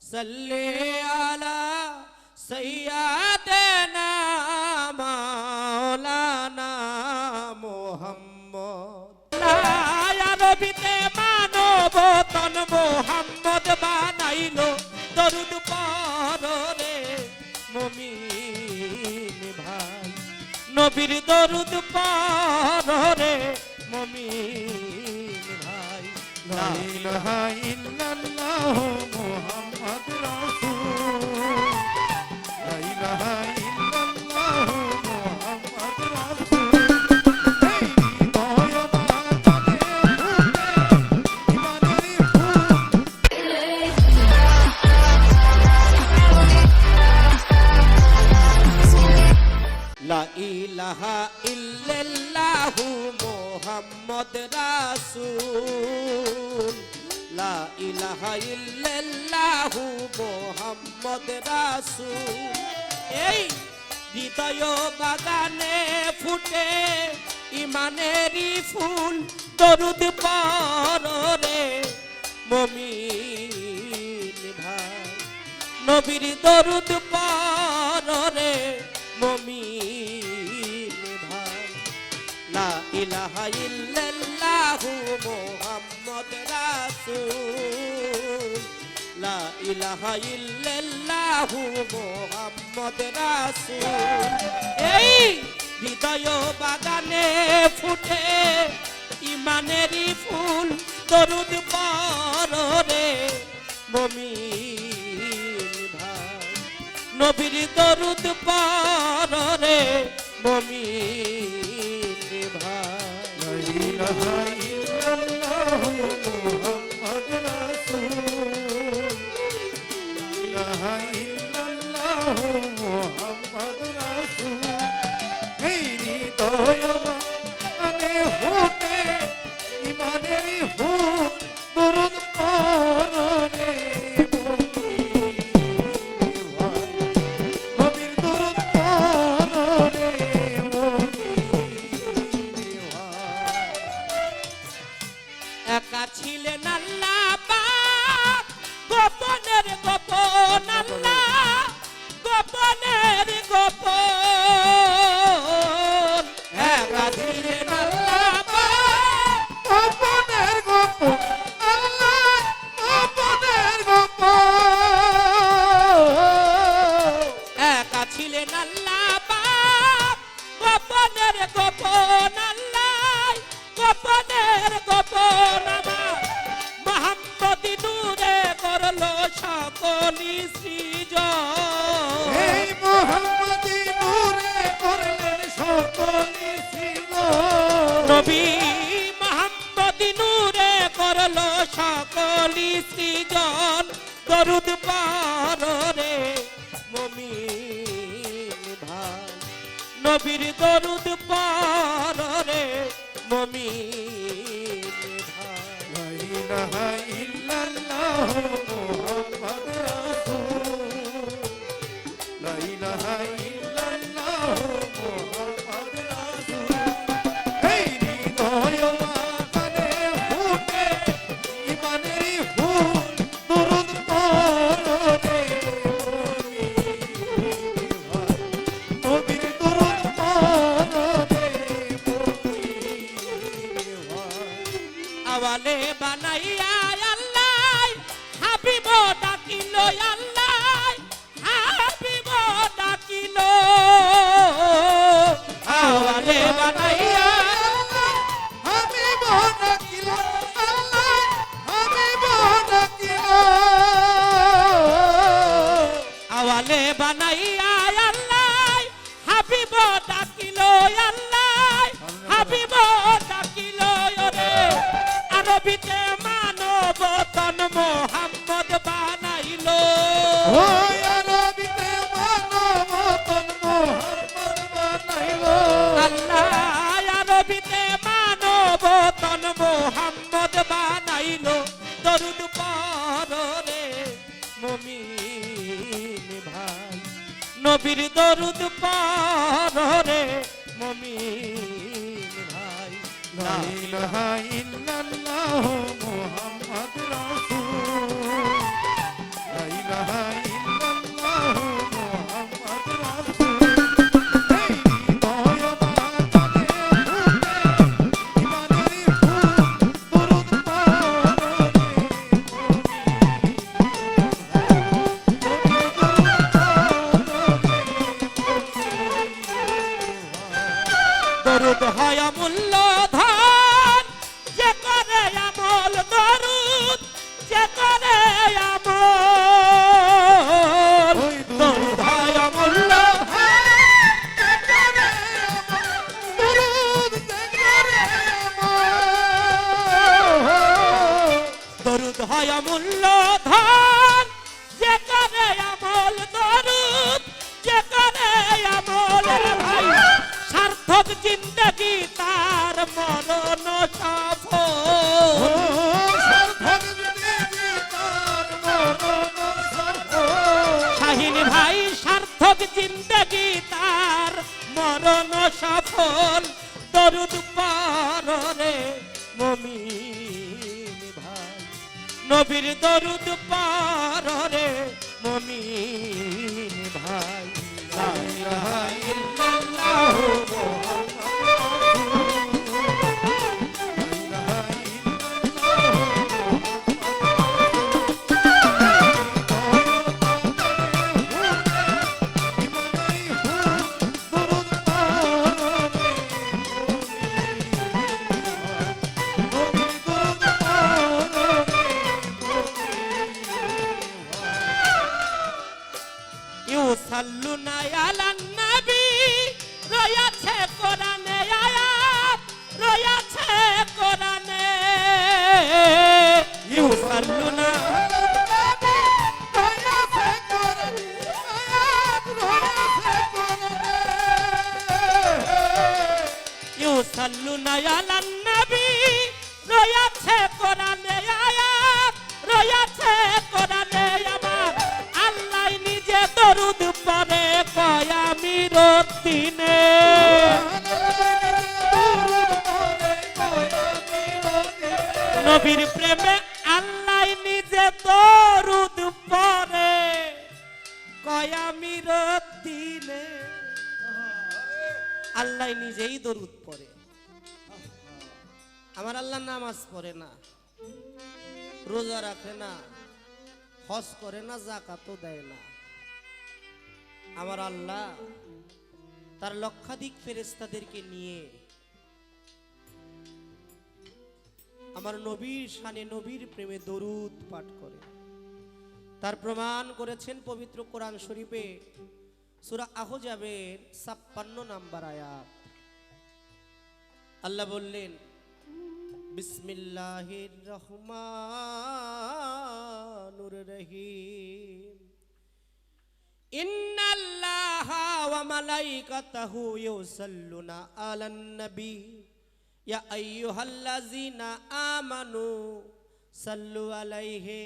सल्ले अला सय्यदना मौलाना मुहम्मद नबीते मानव तन मुहम्मद बानाइलो दरुद पढ़ रे मुमिन भाई नबीर दरुद पढ़ रे मुमिन भाई ला इलाहा इल्लल्लाह मुहम्मद रसूल ला इलाहा इल्लल्लाह मुहम्मद रसूल ला इलाहा इल्लल्लाहु मुहम्मद रासूल ला इलाहा इल्लल्लाहु मुहम्मद रासूल এই হৃদয় বাগানে ফুটে ইমানেরই ফুল দরুদ পড় রে মুমিন ভাই নবীর দরুদ পড় রে মুমিন ভাই লা ইলাহা ইল্লাল্লাহু মুহাম্মদ রাসূল লা ইলাহা ইল্লাল্লাহু মুহাম্মদ রাসূল এই হৃদয় বাগানে ফুটে ইমানেরই ফুল দরুদ পড় রে মুমিন ভাই নবীর দরুদ পড় রে মুমিন ভাই লা ইলাহা ইল্লাল্লাহ মুহাম্মদ রাসূল লা ইলাহা ইল্লাল্লাহ মুহাম্মদ রাসূল এই হৃদয় বাগানে ফুটে ইমানেরই ফুল দরুদ পড় রে একা ছিলেন আল্লাহ পাক গোপনের গোপন আল্লাহ গোপনের গোপন একা ছিলেন আল্লাহ পাক গোপনের গোপন আল্লাহ গোপনের গোপন একা ছিলেন আল্লাহ পাক গোপনের গোপন আল্লাহ গোপনের গোপন আমার মোহাম্মদ নূরে করলো সকলি সৃজন এই মুহাম্মদি নূরে করলেন সকলি সৃজন নবী মোহাম্মদ নূরে করলো সকলি সৃজন দরুদ পড় রে মুমিন ভাই নবীর দরুদ পড় রে মুমিন ভাই লা ইলাহা ইল্লাল্লাহ মুহাম্মদ রাসূল লা ইলাহা ইল্লাল্লাহ মুহাম্মদ রাসূল এই হৃদয় বাগানে ফুটে ইমানেরই ফুল দরুদ পড় রে মুমিন ভাই নবীর দরুদ পড় রে মুমিন ভাই আওয়ালে বানাইয়া আল্লাহ হাবিব ডাকিলো আল্লাহ হাবিব ডাকিলো আওয়ালে বানাইয়া আমি বনাকিল আল্লাহ আমি বনাকিল আওয়ালে বানাইয়া আল্লাহ হাবিব ডাকিলো আল্লাহ হাবিব ডাকিলো রে আরবিতে মানব তন মুহাম্মদ বানাইলো ওই আরবিতে মানব তন মুহাম্মদ বানাইলো আল্লাহ আরবিতে মানব তন মুহাম্মদ বানাইলো দরুদ পড় রে মুমিন ভাই নবীর দরুদ পড় রে মুমিন ভাই লা ইলাহা ইল্লাল্লাহ মুহাম্মদ রাসূল লা ইলাহা অমূল্য ধন যে করে আমল দরুদ যে করে আমল ওই দরুদ হয় অমূল্য দরুদ হয় অমূল্য ধন যে করে আমল দরুদ যে করে আমল রে ভাই সার্থক জিন্দগি তার মরণ শাহিন ভাই সার্থক জিন্দগি তার মরণ সফল দরুদ পড়ে মুমিন ভাই নবীর দরুদ পড়ে মুমিন ভাই লা ইলাহা ইল্লাল্লাহু ইউসাল্লুনা আলান নবী রয়েছে কোরআনে আয়াত রয়েছে কোরআনে ইউসাল্লুনা ইউসাল্লুনা আলান নবী রয়েছে কোরআনে আয়াত রয়েছে কোরআনে আমার আল্লাহ নিজে দরুদ পড়ে কয়ামির দিনে নবীর প্রেমে আল্লাহ নিজে দরুদ পড়ে কয়ামির দিনে আল্লাহ নিজেই দরুদ পড়ে আমার আল্লাহ নামাজ পড়ে না রোজা রাখে না হজ করে না যাকাতও দেয় না আমার আল্লাহ তার লক্ষাধিক ফেরেশতাদেরকে নিয়ে আমার নবীর শানে নবীর প্রেমে দরুদ পাঠ করে তার প্রমাণ করেছেন পবিত্র কোরআন শরীফে সূরা আহজাবের 56 নম্বর আয়াত আল্লাহ বললেন বিসমিল্লাহির রহমানুর রহিম ইন্নাল্লাহা ওয়া মালাইকাতাহু ইউসাল্লুনা আলান নবী ইয়া আইয়ুহাল্লাযীনা আমানু সাল্লু আলাইহি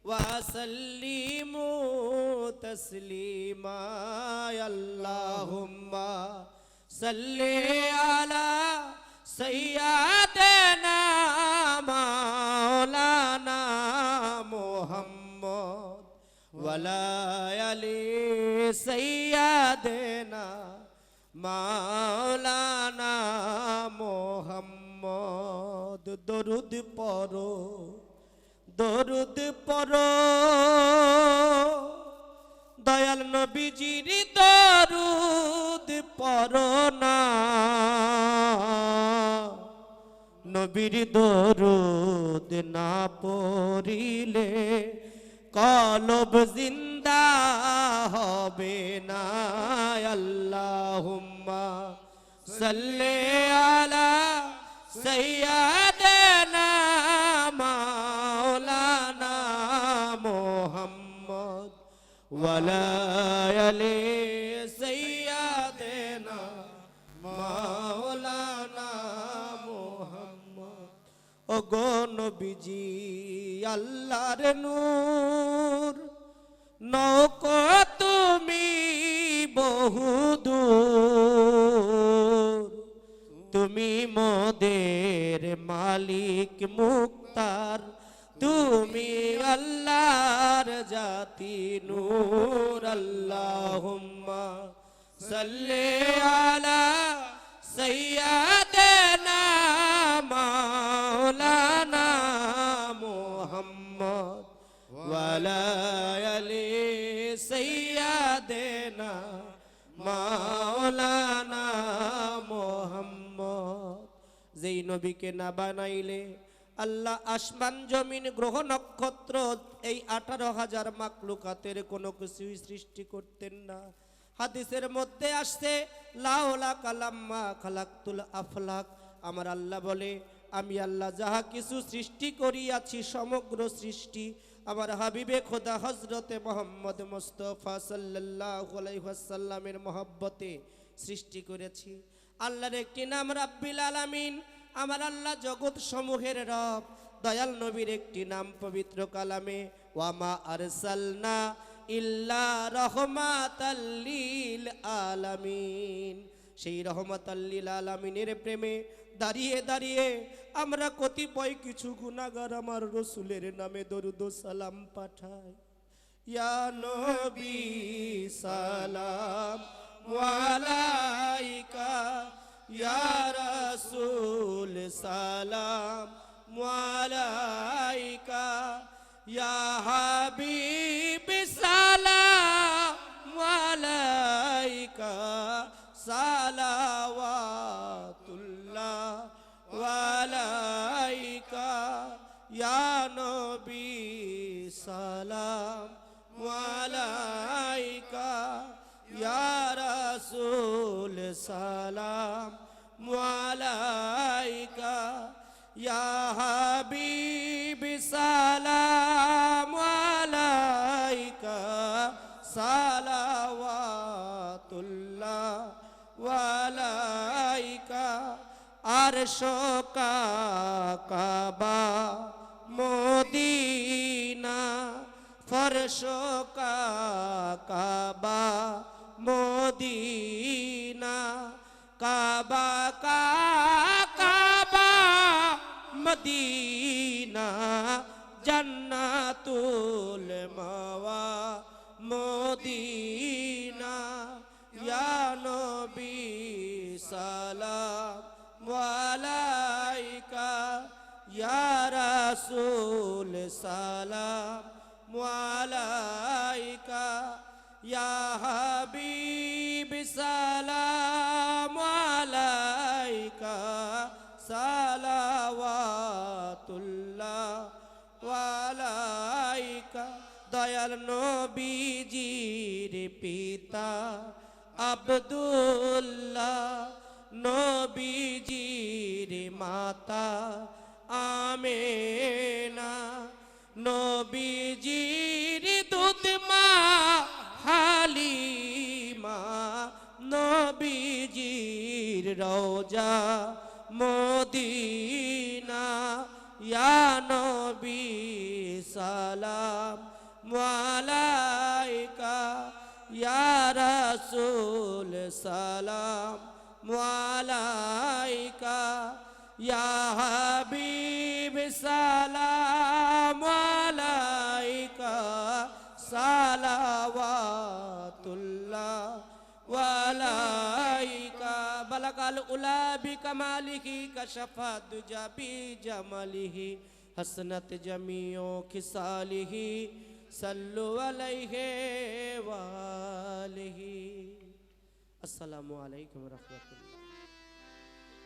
ওয়া সাল্লিমু তাসলিমা আল্লাহুম্মা সাল্লি আলা সাইয়্যিদিনা মাওলানা মুহাম্মদ ওয়ালা আলি সাইয়্যিদিনা মাওলানা মুহাম্মদ দরুদ পড়ো দয়াল নবীজির দরুদ পড়ো না নবীর দরুদ না পড়িলে কলব জিন্দা হবে না আল্লাহুম্মা সাল্লি আলা সাইয়্যিদিনা মাওলানা মুহাম্মদ ওয়ালা আলি সাইয়্যিদিনা মাওলানা মুহাম্মদ ও গো নবীজি আল্লাহর নূর নৌকো তুমি বহুদূর তুমি মোদের মালিক মুক্তার তুমি আল্লাহর জাতি নূর আল্লাহুম্মা সাল্লি আলা সাইয়্যিদিনা মাওলানা মুহাম্মদ ওয়ালা আলি সাইয়্যিদিনা মাওলানা মুহাম্মদ এই নবীকে না বানাইলে আল্লাহ আসমান জমিন গ্রহ নক্ষত্র এই 18,000 মাখলুকাতের কোনো কিছুই সৃষ্টি করতেন না। হাদিসের মধ্যে আসছে লাউলা কালাম্মা খালাকতুল আফলাক, আমার আল্লাহ বলে আমি আল্লাহ যাহা কিছু সৃষ্টি করিয়াছি সমগ্র সৃষ্টি আমার হাবিবে খোদা হজরতে মোহাম্মদ মুস্তাফা সাল্লাল্লাহু আলাইহি ওয়াসাল্লামের মহব্বতে সৃষ্টি করেছি। আল্লাহর একটি নাম রাব্বিল আলামিন, আমার আল্লাহ জগৎ সমূহের রব। দয়াল নবীর একটি নাম পবিত্র কালামে ওয়ামা আরসালনা ইল্লা রহমাতাল লিল আলামিন। সেই রহমাতাল লিল আলামিনের প্রেমে দাঁড়িয়ে দাঁড়িয়ে আমরা কতিপয় কিছু গুনাহগার আমার রসুলের নামে দরুদ ও সালাম পাঠাই। ইয়া নবী সালাম আলাইকা, ইয়া রাসূল সালাম আলাইকা, ইয়া হাবিব সালাম আলাইকা, সালাওয়াতুল্লাহ আলাইকা, ইয়া নবী সালাম আলাইকা, ইয়া রাসূল সালাম আলাইকা, ইয়া হাবিব সালাম আলাইকা, সালাওয়াতুল্লাহ আলাইকা। আরশ কাবা মদিনা, ফরশ কাবা মদিনা, কাবা কাবা মদিনা, জান্নাতুল মাওয়া মদিনা। ইয়া নবী সালাম আলাইকা, ইয়া রাসূল সালাম আলাইকা, ইয়া হাবিব সালাম আলাইকা, সালাওয়াতুল্লাহ আলাইকা। দয়াল নবীজির পিতা আব্দুল্লাহ, নবীজির মাতা আমেনা, নবীজির দুধ মা হালিমা, নবীজির রওজা মদিনা। ইয়া নবী সালাম আলাইকা, ইয়া রাসূল সালাম আলাইকা, ইয়া হাবিব সালাম আলাইকা, সালাওয়াতুল্লাহ আলাইকা। বালাকাল উলা বিকামালিহি কাশাফা দুজা বিজামালিহি, হাসনাত জামিউ খিসালিহি, সাল্লু আলাইহি ওয়া আলিহি। আসসালামু আলাইকুম রাহমাতুল্লাহ।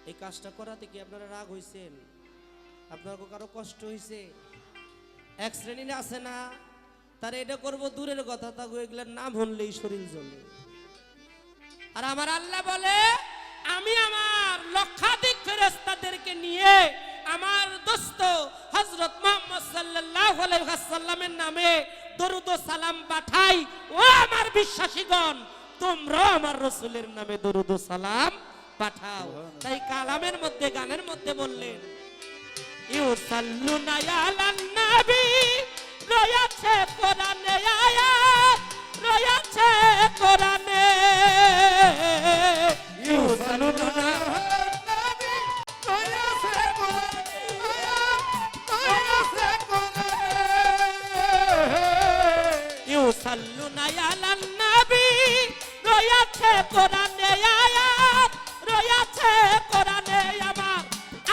এই কাজটা করাতে কি আপনারা রাগ হইছেন? আপনার কারো কষ্ট হইছে? এক শ্রেণী আছে না, তারা এটা করবো দূরের কথা, তাকে এগুলোর নাম হনলেই শরীর জ্বলে। আর আমার আল্লাহ বলে আমি আমার লক্ষাধিক ফেরেশতাদেরকে নিয়ে আমার দোস্ত হযরত মুহাম্মদ সাল্লাল্লাহু আলাইহি ওয়াসাল্লামের নামে দরুদ ও সালাম পাঠাই। ও আমার বিশ্বাসীগণ, তোমরা আমার রাসূলের নামে দরুদ ও সালাম পাঠাও। তাই কালামের মধ্যে গানের মধ্যে বললেন ইউসাল্লুনা আলান নবী, রয়েছে কোরআনে আয়াত, রয়েছে কোরআনে। ইউসাল্লুনা আলান নবী, রয়েছে কোরআনে আয়াত, রয়েছে কোরআনে। ইউসাল্লুনা আলান নবী, রয়েছে কোরআনে আয়াত, রয়েছে কোরআনে। আমার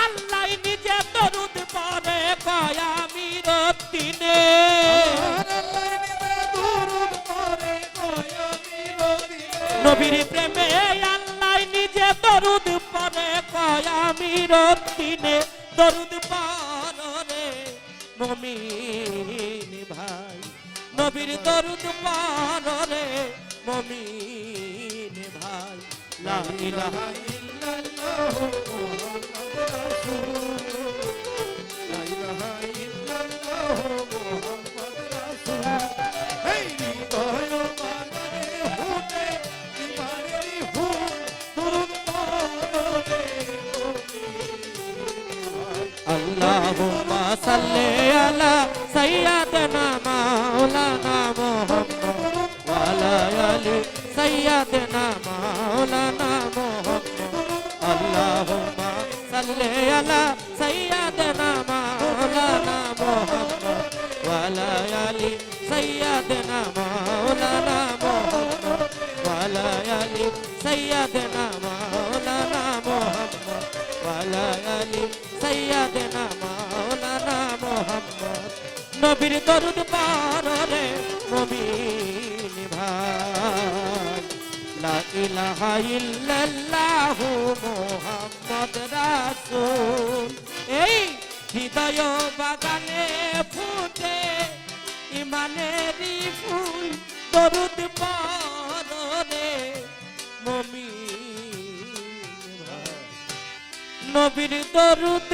আল্লাহ নিজে দরুদ পড়ে কয় আমি রক্তিনে, নবীর প্রেমে আল্লাহ নিজে দরুদ পড়ে কয় আমি ফকিরত দিনে দরুদ পারে মমিন ভাই নবীর দরুদ পারে মমিন ভাই লা ইলাহা ইল্লাল্লাহ মুহাম্মাদুর রাসূল লা ইলাহা ইল্লাল্লাহ মুহাম্মাদুর রাসূল এই হৃদয় মানে হুতে ইমানের হুম দুরুদ পড়ে আল্লাহুম্মা সাল্লি আলা সাইয়্যিদিনা মাওলানা মুহাম্মদ ওয়া আলা আলি সাইয়্যিদিনা মাওলানা মুহাম্মদ আল্লাহুম্মা সাল্লি আলা সাইয়্যিদিনা মাওলানা মুহাম্মদ ওয়া আলা আলি সাইয়্যিদিনা মাওলানা মুহাম্মদ ওয়া আলা আলি সাইয়্যিদিনা মাওলানা মুহাম্মদ ওয়া আলা আলি সাইয়্যিদিনা মাওলানা মুহাম্মদ নবীর দরুদ পারে মুমিন ভাই লা ইলাহা ইল্লাল্লাহু মুহাম্মদ রাসূল এই হৃদয় বাগানে ফুটে ইমানেরই ফুল দরুদ পারে মুমিন ভাই নবীর দরুদ